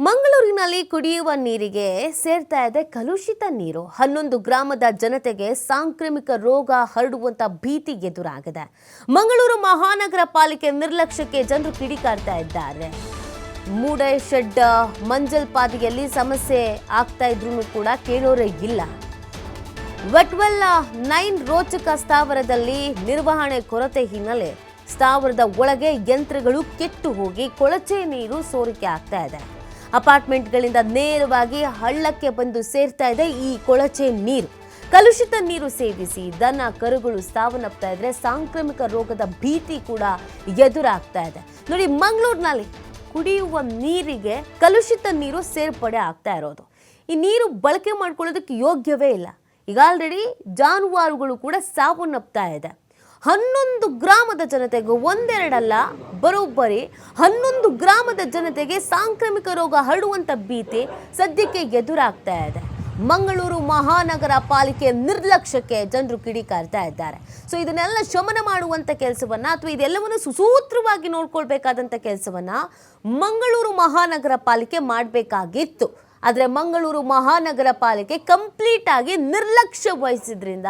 ಮಂಗಳೂರಿನಲ್ಲಿ ಕುಡಿಯುವ ನೀರಿಗೆ ಸೇರ್ತಾ ಇದೆ ಕಲುಷಿತ ನೀರು. 11 ಗ್ರಾಮದ ಜನತೆಗೆ ಸಾಂಕ್ರಾಮಿಕ ರೋಗ ಹರಡುವಂತ ಭೀತಿ ಎದುರಾಗಿದೆ. ಮಂಗಳೂರು ಮಹಾನಗರ ಪಾಲಿಕೆ ನಿರ್ಲಕ್ಷ್ಯಕ್ಕೆ ಜನರು ಕಿಡಿಕಾರ್ತಾ ಇದ್ದಾರೆ. ಮೂಡೆ ಶೆಡ್ ಮಂಜಲ್ಪಾದಿಯಲ್ಲಿ ಸಮಸ್ಯೆ ಆಗ್ತಾ ಇದ್ರೂ ಕೂಡ ಕೇಳೋರೇ ಇಲ್ಲ. ವೆಟ್ವೆಲ್ 9 ರೋಚಕ ಸ್ಥಾವರದಲ್ಲಿ ನಿರ್ವಹಣೆ ಕೊರತೆ ಹಿನ್ನೆಲೆ ಸ್ಥಾವರದ ಒಳಗೆ ಯಂತ್ರಗಳು ಕೆಟ್ಟು ಹೋಗಿ ಕೊಳಚೆ ನೀರು ಸೋರಿಕೆ ಆಗ್ತಾ ಇದೆ. ಅಪಾರ್ಟ್ಮೆಂಟ್ಗಳಿಂದ ನೇರವಾಗಿ ಹಳ್ಳಕ್ಕೆ ಬಂದು ಸೇರ್ತಾ ಇದೆ ಈ ಕೊಳಚೆ ನೀರು. ಕಲುಷಿತ ನೀರು ಸೇವಿಸಿ ದನ ಕರುಗಳು ಸಾವನ್ನಪ್ತಾ ಇದ್ರೆ ಸಾಂಕ್ರಾಮಿಕ ರೋಗದ ಭೀತಿ ಕೂಡ ಎದುರಾಗ್ತಾ ಇದೆ. ನೋಡಿ, ಮಂಗಳೂರಿನಲ್ಲಿ ಕುಡಿಯುವ ನೀರಿಗೆ ಕಲುಷಿತ ನೀರು ಸೇರ್ಪಡೆ ಆಗ್ತಾ ಇರೋದು. ಈ ನೀರು ಬಳಕೆ ಮಾಡ್ಕೊಳ್ಳೋದಕ್ಕೆ ಯೋಗ್ಯವೇ ಇಲ್ಲ. ಈಗ ಆಲ್ರೆಡಿ ಜಾನುವಾರುಗಳು ಕೂಡ ಸಾವನ್ನಪ್ತಾ ಇದೆ. 11 ಗ್ರಾಮದ ಜನತೆಗೆ, ಒಂದೆರಡಲ್ಲ, ಬರೋಬ್ಬರಿ 11 ಗ್ರಾಮದ ಜನತೆಗೆ ಸಾಂಕ್ರಾಮಿಕ ರೋಗ ಹರಡುವಂಥ ಭೀತಿ ಸದ್ಯಕ್ಕೆ ಎದುರಾಗ್ತಾ ಇದೆ. ಮಂಗಳೂರು ಮಹಾನಗರ ಪಾಲಿಕೆ ನಿರ್ಲಕ್ಷ್ಯಕ್ಕೆ ಜನರು ಕಿಡಿಕಾರ್ತಾ ಇದ್ದಾರೆ. ಸೊ ಇದನ್ನೆಲ್ಲ ಶಮನ ಮಾಡುವಂಥ ಕೆಲಸವನ್ನ ಅಥವಾ ಇದೆಲ್ಲವನ್ನು ಸುಸೂತ್ರವಾಗಿ ನೋಡ್ಕೊಳ್ಬೇಕಾದಂಥ ಕೆಲಸವನ್ನ ಮಂಗಳೂರು ಮಹಾನಗರ ಪಾಲಿಕೆ ಮಾಡಬೇಕಾಗಿತ್ತು. ಆದರೆ ಮಂಗಳೂರು ಮಹಾನಗರ ಪಾಲಿಕೆ ಕಂಪ್ಲೀಟ್ ಆಗಿ ನಿರ್ಲಕ್ಷ್ಯ ವಹಿಸಿದ್ರಿಂದ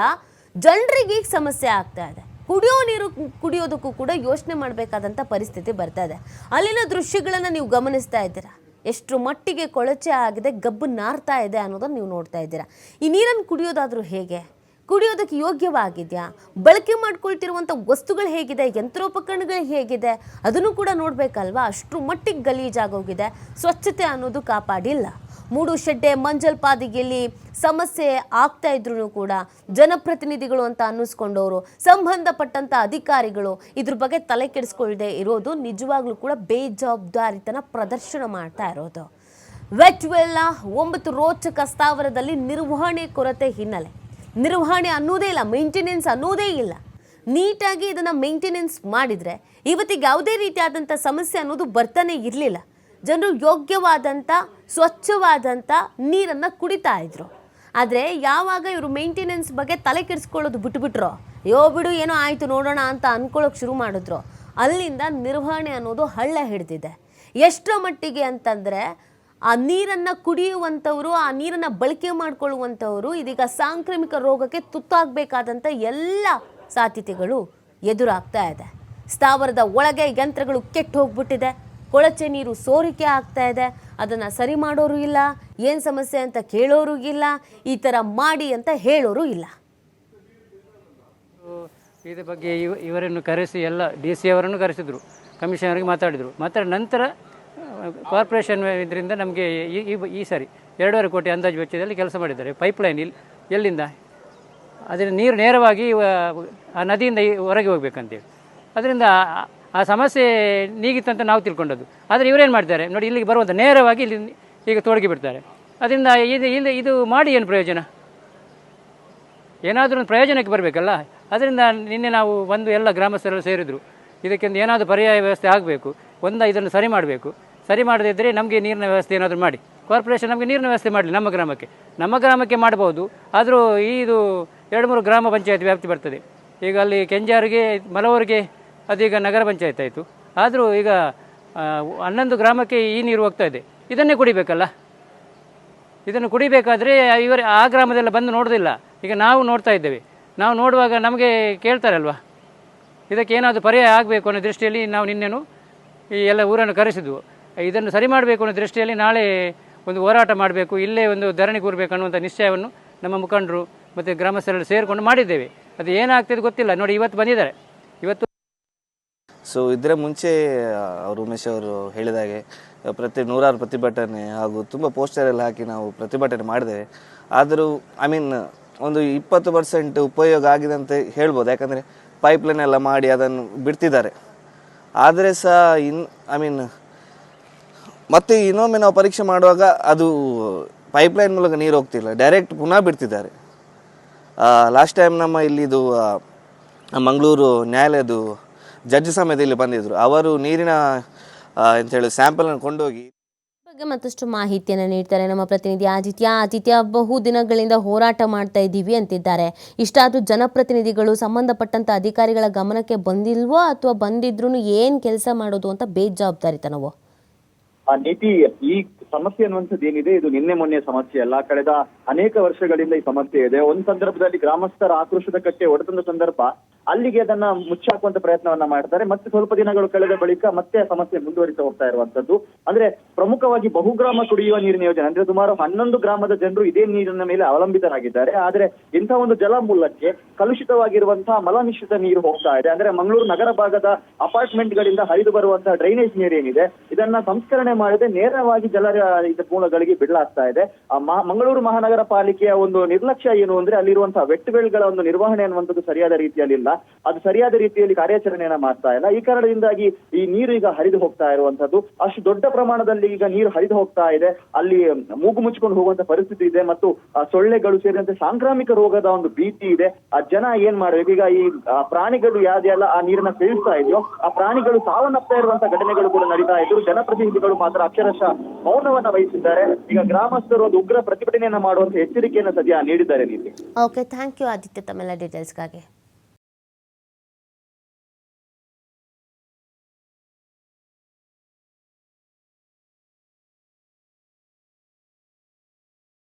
ಜನರಿಗೆ ಈಗ ಸಮಸ್ಯೆ ಆಗ್ತಾ ಇದೆ. ಕುಡಿಯೋ ನೀರು ಕುಡಿಯೋದಕ್ಕೂ ಕೂಡ ಯೋಚನೆ ಮಾಡಬೇಕಾದಂಥ ಪರಿಸ್ಥಿತಿ ಬರ್ತಾ ಇದೆ. ಅಲ್ಲಿನ ದೃಶ್ಯಗಳನ್ನು ನೀವು ಗಮನಿಸ್ತಾ ಇದ್ದೀರಾ. ಎಷ್ಟು ಮಟ್ಟಿಗೆ ಕೊಳಚೆ ಆಗಿದೆ, ಗಬ್ಬು ನಾರ್ತಾ ಇದೆ ಅನ್ನೋದನ್ನು ನೀವು ನೋಡ್ತಾ ಇದ್ದೀರಾ. ಈ ನೀರನ್ನು ಕುಡಿಯೋದಾದರೂ ಹೇಗೆ? ಕುಡಿಯೋದಕ್ಕೆ ಯೋಗ್ಯವಾಗಿದೆಯಾ? ಬಳಕೆ ಮಾಡ್ಕೊಳ್ತಿರುವಂಥ ವಸ್ತುಗಳು ಹೇಗಿದೆ, ಯಂತ್ರೋಪಕರಣಗಳು ಹೇಗಿದೆ, ಅದನ್ನು ಕೂಡ ನೋಡಬೇಕಲ್ವಾ. ಅಷ್ಟರ ಮಟ್ಟಿಗೆ ಗಲೀಜಾಗೋಗಿದೆ. ಸ್ವಚ್ಛತೆ ಅನ್ನೋದು ಕಾಪಾಡಿಲ್ಲ. ಮೂಡು ಶೆಡ್ಡೆ ಮಂಜಲ್ಪಾದಿಗೆಯಲ್ಲಿ ಸಮಸ್ಯೆ ಆಗ್ತಾ ಇದ್ರು ಕೂಡ ಜನಪ್ರತಿನಿಧಿಗಳು ಅಂತ ಅನ್ನಿಸ್ಕೊಂಡವರು, ಸಂಬಂಧಪಟ್ಟಂಥ ಅಧಿಕಾರಿಗಳು ಇದ್ರ ಬಗ್ಗೆ ತಲೆ ಕೆಡಿಸ್ಕೊಳ್ಳದೆ ಇರೋದು ನಿಜವಾಗ್ಲೂ ಕೂಡ ಬೇಜವಾಬ್ದಾರಿತನ ಪ್ರದರ್ಶನ ಮಾಡ್ತಾ ಇರೋದು. ವೆಟ್ವೆಲ್ 9 ರೋಚಕ ಸ್ಥಾವರದಲ್ಲಿ ನಿರ್ವಹಣೆ ಕೊರತೆ ಹಿನ್ನೆಲೆ ನಿರ್ವಹಣೆ ಅನ್ನೋದೇ ಇಲ್ಲ, ಮೇಂಟೆನೆನ್ಸ್ ಅನ್ನೋದೇ ಇಲ್ಲ. ನೀಟಾಗಿ ಇದನ್ನು ಮೇಂಟೆನೆನ್ಸ್ ಮಾಡಿದರೆ ಇವತ್ತಿಗೆ ಯಾವುದೇ ರೀತಿಯಾದಂಥ ಸಮಸ್ಯೆ ಅನ್ನೋದು ಬರ್ತಾನೆ ಇರಲಿಲ್ಲ. ಜನರು ಯೋಗ್ಯವಾದಂಥ ಸ್ವಚ್ಛವಾದಂಥ ನೀರನ್ನು ಕುಡಿತಾ ಇದ್ರು. ಆದರೆ ಯಾವಾಗ ಇವರು ಮೇಂಟೆನೆನ್ಸ್ ಬಗ್ಗೆ ತಲೆ ಕೆಡಿಸ್ಕೊಳ್ಳೋದು ಬಿಟ್ಬಿಟ್ರೋ, ಬಿಡು ಏನೋ ಆಯಿತು ನೋಡೋಣ ಅಂತ ಅಂದ್ಕೊಳ್ಳೋಕೆ ಶುರು ಮಾಡಿದ್ರು, ಅಲ್ಲಿಂದ ನಿರ್ವಹಣೆ ಅನ್ನೋದು ಹಳ್ಳ ಹಿಡಿದಿದೆ. ಎಷ್ಟರ ಮಟ್ಟಿಗೆ ಅಂತಂದರೆ ಆ ನೀರನ್ನು ಕುಡಿಯುವಂಥವರು, ಆ ನೀರನ್ನು ಬಳಕೆ ಮಾಡಿಕೊಳ್ಳುವಂಥವರು ಇದೀಗ ಸಾಂಕ್ರಾಮಿಕ ರೋಗಕ್ಕೆ ತುತ್ತಾಗಬೇಕಾದಂಥ ಎಲ್ಲ ಸಾಧ್ಯತೆಗಳು ಎದುರಾಗ್ತಾ ಇದೆ. ಸ್ಥಾವರದ ಒಳಗೆ ಯಂತ್ರಗಳು ಕೆಟ್ಟು ಹೋಗ್ಬಿಟ್ಟಿದೆ. ಕೊಳಚೆ ನೀರು ಸೋರಿಕೆ ಆಗ್ತಾ ಇದೆ. ಅದನ್ನು ಸರಿ ಮಾಡೋರು ಇಲ್ಲ, ಏನು ಸಮಸ್ಯೆ ಅಂತ ಕೇಳೋರು ಇಲ್ಲ, ಈ ಥರ ಮಾಡಿ ಅಂತ ಹೇಳೋರು ಇಲ್ಲ. ಇದ್ರ ಬಗ್ಗೆ ಇವರನ್ನು ಕರೆಸಿ ಎಲ್ಲ DC ಅವರನ್ನು ಕರೆಸಿದರು, ಕಮಿಷನರ್ಗೆ ಮಾತಾಡಿದರು. ಮಾತಾಡಿದ ನಂತರ ಕಾರ್ಪೊರೇಷನ್ ಇದರಿಂದ ನಮಗೆ ಈ ಸಾರಿ 2.5 ಕೋಟಿ ಅಂದಾಜು ವೆಚ್ಚದಲ್ಲಿ ಕೆಲಸ ಮಾಡಿದ್ದಾರೆ. ಪೈಪ್ಲೈನ್ ಎಲ್ಲಿಂದ ಅದರಿಂದ ನೀರು ನೇರವಾಗಿ ಆ ನದಿಯಿಂದ ಹೊರಗೆ ಹೋಗ್ಬೇಕಂತೇಳಿ. ಅದರಿಂದ ಆ ಸಮಸ್ಯೆ ನೀಗಿತ್ತಂತ ನಾವು ತಿಳ್ಕೊಂಡದ್ದು. ಆದರೆ ಇವರೇನು ಮಾಡ್ತಾರೆ ನೋಡಿ, ಇಲ್ಲಿಗೆ ಬರುವಂಥ ನೇರವಾಗಿ ಇಲ್ಲಿ ಈಗ ತೊಡಗಿ ಬಿಡ್ತಾರೆ. ಅದರಿಂದ ಇದು ಮಾಡಿ ಏನು ಪ್ರಯೋಜನ? ಏನಾದರೂ ಒಂದು ಪ್ರಯೋಜನಕ್ಕೆ ಬರಬೇಕಲ್ಲ. ಅದರಿಂದ ನಿನ್ನೆ ನಾವು ಬಂದು ಎಲ್ಲ ಗ್ರಾಮಸ್ಥರೆಲ್ಲ ಸೇರಿದರು. ಇದಕ್ಕೊಂದು ಏನಾದರೂ ಪರ್ಯಾಯ ವ್ಯವಸ್ಥೆ ಆಗಬೇಕು. ಇದನ್ನು ಸರಿ ಮಾಡಬೇಕು. ಸರಿ ಮಾಡದಿದ್ದರೆ ನಮಗೆ ನೀರಿನ ವ್ಯವಸ್ಥೆ ಏನಾದರೂ ಮಾಡಿ. ಕಾರ್ಪೊರೇಷನ್ ನಮಗೆ ನೀರಿನ ವ್ಯವಸ್ಥೆ ಮಾಡಲಿ. ನಮ್ಮ ಗ್ರಾಮಕ್ಕೆ ಮಾಡ್ಬೋದು. ಆದರೂ ಇದು 2-3 ಗ್ರಾಮ ಪಂಚಾಯತ್ ವ್ಯಾಪ್ತಿ ಬರ್ತದೆ. ಈಗ ಅಲ್ಲಿ ಕೆಂಜಾರಿಗೆ, ಮಲವರಿಗೆ ಅದೀಗ ನಗರ ಪಂಚಾಯತ್ ಆಯಿತು. ಆದರೂ ಈಗ 11 ಗ್ರಾಮಕ್ಕೆ ಈ ನೀರು ಹೋಗ್ತಾ ಇದೆ. ಇದನ್ನೇ ಕುಡಿಬೇಕಲ್ಲ. ಇದನ್ನು ಕುಡಿಬೇಕಾದ್ರೆ ಆ ಗ್ರಾಮದೆಲ್ಲ ಬಂದು ನೋಡೋದಿಲ್ಲ. ಈಗ ನಾವು ನೋಡ್ತಾ ಇದ್ದೇವೆ. ನಾವು ನೋಡುವಾಗ ನಮಗೆ ಕೇಳ್ತಾರಲ್ವ, ಇದಕ್ಕೆ ಏನಾದರೂ ಪರ್ಯಾಯ ಆಗಬೇಕು ಅನ್ನೋ ದೃಷ್ಟಿಯಲ್ಲಿ ನಾವು ನಿನ್ನೆನೂ ಈ ಎಲ್ಲ ಊರನ್ನು ಕರೆಸಿದ್ವು. ಇದನ್ನು ಸರಿ ಮಾಡಬೇಕು ಅನ್ನೋ ದೃಷ್ಟಿಯಲ್ಲಿ ನಾಳೆ ಒಂದು ಹೋರಾಟ ಮಾಡಬೇಕು, ಇಲ್ಲೇ ಒಂದು ಧರಣಿ ಕೂರಬೇಕು ಅನ್ನುವಂಥ ನಿಶ್ಚಯವನ್ನು ನಮ್ಮ ಮುಖಂಡರು ಮತ್ತು ಗ್ರಾಮಸ್ಥರೆಲ್ಲ ಸೇರಿಕೊಂಡು ಮಾಡಿದ್ದೇವೆ. ಅದು ಏನಾಗ್ತಿದೆ ಗೊತ್ತಿಲ್ಲ. ನೋಡಿ, ಇವತ್ತು ಬಂದಿದ್ದಾರೆ. ಸೊ ಇದರ ಮುಂಚೆ ಉಮೇಶ್ ಅವರು ಹೇಳಿದಾಗೆ ನೂರಾರು ಪ್ರತಿಭಟನೆ ಹಾಗೂ ತುಂಬ ಪೋಸ್ಟರ್ ಎಲ್ಲ ಹಾಕಿ ನಾವು ಪ್ರತಿಭಟನೆ ಮಾಡಿದ್ದೇವೆ. ಆದರೂ ಒಂದು 20% ಉಪಯೋಗ ಆಗಿದೆ ಅಂತ ಹೇಳ್ಬೋದು. ಯಾಕಂದರೆ ಪೈಪ್ಲೈನ್ ಎಲ್ಲ ಮಾಡಿ ಅದನ್ನು ಬಿಡ್ತಿದ್ದಾರೆ. ಆದರೆ ಸಹ ಮತ್ತೆ ಇನ್ನೊಮ್ಮೆ ನಾವು ಪರೀಕ್ಷೆ ಮಾಡುವಾಗ ಅದು ಪೈಪ್ಲೈನ್ ಮೂಲಕ ನೀರು ಹೋಗ್ತಿಲ್ಲ, ಡೈರೆಕ್ಟ್ ಪುನಃ ಬಿಡ್ತಿದ್ದಾರೆ. ಲಾಸ್ಟ್ ಟೈಮ್ ನಮ್ಮ ಇಲ್ಲಿದು ಮಂಗಳೂರು ನ್ಯಾಯಾಲಯದು ಜಡ್ಜ್ ಸಮೇತ ಇಲ್ಲಿ ಬಂದಿದ್ರು. ಅವರು ನೀರಿನ ಎಂಥೇಳಿ ಸ್ಯಾಂಪಲನ್ನು ಕೊಂಡೋಗಿ ಬಗ್ಗೆ ಮತ್ತಷ್ಟು ಮಾಹಿತಿಯನ್ನು ನೀಡ್ತಾರೆ ನಮ್ಮ ಪ್ರತಿನಿಧಿ ಆದಿತ್ಯ. ಬಹು ದಿನಗಳಿಂದ ಹೋರಾಟ ಮಾಡ್ತಾ ಇದ್ದೀವಿ ಅಂತಿದ್ದಾರೆ. ಇಷ್ಟಾದರೂ ಜನಪ್ರತಿನಿಧಿಗಳು, ಸಂಬಂಧಪಟ್ಟಂಥ ಅಧಿಕಾರಿಗಳ ಗಮನಕ್ಕೆ ಬಂದಿಲ್ವೋ ಅಥವಾ ಬಂದಿದ್ರು ಏನು ಕೆಲಸ ಮಾಡೋದು ಅಂತ ಬೇಜವಾಬ್ದಾರಿತನವೋ? ಆ ನೀತಿ ಈ ಸಮಸ್ಯೆ ಅನ್ನುವಂಥದ್ದು ಏನಿದೆ ಇದು ನಿನ್ನೆ ಮೊನ್ನೆ ಸಮಸ್ಯೆ ಅಲ್ಲ, ಕಳೆದ ಅನೇಕ ವರ್ಷಗಳಿಂದ ಈ ಸಮಸ್ಯೆ ಇದೆ. ಒಂದು ಸಂದರ್ಭದಲ್ಲಿ ಗ್ರಾಮಸ್ಥರ ಆಕ್ರೋಶದ ಕಟ್ಟೆ ಒಡೆದ ಸಂದರ್ಭ ಅಲ್ಲಿಗೆ ಅದನ್ನ ಮುಚ್ಚಾಕುವಂತ ಪ್ರಯತ್ನವನ್ನ ಮಾಡ್ತಾರೆ. ಮತ್ತೆ ಸ್ವಲ್ಪ ದಿನಗಳು ಕಳೆದ ಬಳಿಕ ಮತ್ತೆ ಸಮಸ್ಯೆ ಮುಂದುವರಿತಾ ಹೋಗ್ತಾ ಇರುವಂತದ್ದು. ಅಂದ್ರೆ ಪ್ರಮುಖವಾಗಿ ಬಹುಗ್ರಾಮ ಕುಡಿಯುವ ನೀರಿನ ಯೋಜನೆ ಅಂದ್ರೆ ಸುಮಾರು 11 ಗ್ರಾಮದ ಜನರು ಇದೇ ನೀರಿನ ಮೇಲೆ ಅವಲಂಬಿತರಾಗಿದ್ದಾರೆ. ಆದ್ರೆ ಇಂತಹ ಒಂದು ಜಲ ಮೂಲಕ್ಕೆ ಕಲುಷಿತವಾಗಿರುವಂತಹ ಮಲಮಿಶ್ರಿತ ನೀರು ಹೋಗ್ತಾ ಇದೆ. ಅಂದ್ರೆ ಮಂಗಳೂರು ನಗರ ಭಾಗದ ಅಪಾರ್ಟ್ಮೆಂಟ್ ಗಳಿಂದ ಹರಿದು ಬರುವಂತಹ ಡ್ರೈನೇಜ್ ನೀರು ಏನಿದೆ ಇದನ್ನ ಸಂಸ್ಕರಣೆ ಮಾಡದೆ ನೇರವಾಗಿ ಮೂಲಗಳಿಗೆ ಬಿಡಲಾಗ್ತಾ ಇದೆ. ಮಂಗಳೂರು ಮಹಾನಗರ ಪಾಲಿಕೆಯ ಒಂದು ನಿರ್ಲಕ್ಷ್ಯ ಏನು ಅಂದ್ರೆ ಅಲ್ಲಿರುವಂತಹ ವೆಟ್ವೆಲ್ಗಳ ಒಂದು ನಿರ್ವಹಣೆ ಅನ್ನುವಂಥದ್ದು ಸರಿಯಾದ ರೀತಿಯಲ್ಲಿ ಇಲ್ಲ, ಅದು ಸರಿಯಾದ ರೀತಿಯಲ್ಲಿ ಕಾರ್ಯಾಚರಣೆಯನ್ನ ಮಾಡ್ತಾ ಇಲ್ಲ. ಈ ಕಾರಣದಿಂದಾಗಿ ಈ ನೀರು ಈಗ ಹರಿದು ಹೋಗ್ತಾ ಇರುವಂತದ್ದು. ಅಷ್ಟು ದೊಡ್ಡ ಪ್ರಮಾಣದಲ್ಲಿ ಈಗ ನೀರು ಹರಿದು ಹೋಗ್ತಾ ಇದೆ. ಅಲ್ಲಿ ಮೂಗು ಮುಚ್ಚಿಕೊಂಡು ಹೋಗುವಂತ ಪರಿಸ್ಥಿತಿ ಇದೆ ಮತ್ತು ಸೊಳ್ಳೆಗಳು ಸೇರಿದಂತೆ ಸಾಂಕ್ರಾಮಿಕ ರೋಗದ ಒಂದು ಭೀತಿ ಇದೆ. ಆ ಜನ ಏನ್ ಮಾಡ್ಬೇಕು ಈಗ, ಈ ಪ್ರಾಣಿಗಳು ಯಾವ್ದೆಲ್ಲ ಆ ನೀರನ್ನ ಸೇವಿಸ್ತಾ ಇದೆಯೋ ಆ ಪ್ರಾಣಿಗಳು ಸಾವನ್ನಪ್ತಾ ಇರುವಂತಹ ಘಟನೆಗಳು ಕೂಡ ನಡೀತಾ ಇದ್ರು. ಜನಪ್ರತಿನಿಧಿಗಳು ಮಾತ್ರ ಅಕ್ಷರಶಃ ಮೌನವನ್ನ ವಹಿಸಿದ್ದಾರೆ. ಈಗ ಗ್ರಾಮಸ್ಥರು ಒಂದು ಉಗ್ರ ಪ್ರತಿಭಟನೆಯನ್ನ ಮಾಡುವಂತ ಎಚ್ಚರಿಕೆಯನ್ನ ಸದ್ಯ ನೀಡಿದ್ದಾರೆ. ಓಕೆ, ಥ್ಯಾಂಕ್ ಯು ಆದಿತ್ಯ ತಮ್ಮೆಲ್ಲ ಡೀಟೇಲ್ಸ್ಗಾಗಿ.